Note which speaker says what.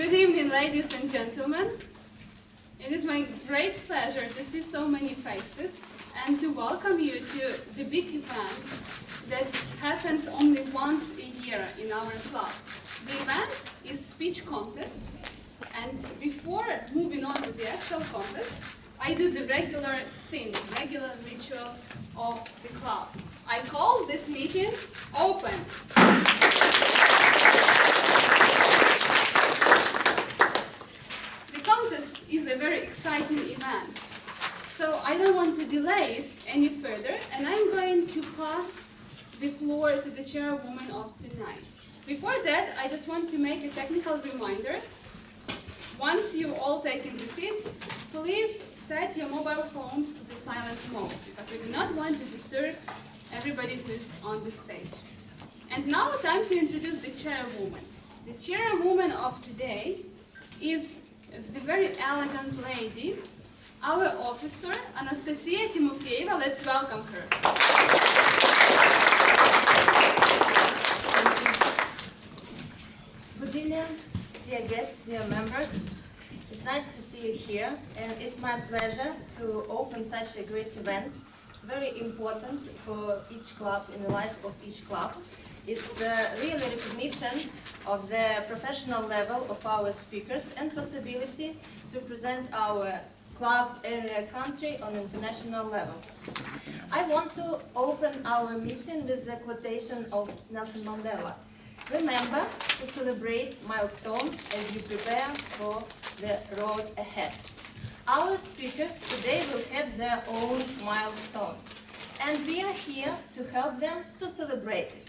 Speaker 1: Good evening, ladies and gentlemen. It is my great pleasure to see so many faces and to welcome you to the big event that happens only once a year in our club. The event is speech contest, and before moving on to the actual contest, I do the regular thing, regular ritual of the club. I call this meeting open. The contest is a very exciting event, so I don't want to delay it any further, and I'm going to pass the floor to the chairwoman of tonight. Before that, I just want to make a technical reminder. Once you've all taken the seats, please set your mobile phones to the silent mode, because we do not want to disturb everybody who's on the stage. And now time to introduce the chairwoman. The chairwoman of today is the very elegant lady, our officer, Anastasia Timofeeva. Let's welcome her.
Speaker 2: Good evening, dear guests, dear members. It's nice to see you here, and it's my pleasure to open such a great event. It's very important for each club, in the life of each club. It's really recognition of the professional level of our speakers and possibility to present our club, area, country on international level. I want to open our meeting with a quotation of Nelson Mandela. Remember to celebrate milestones as you prepare for the road ahead. Our speakers today will have their own milestones, and we are here to help them to celebrate it.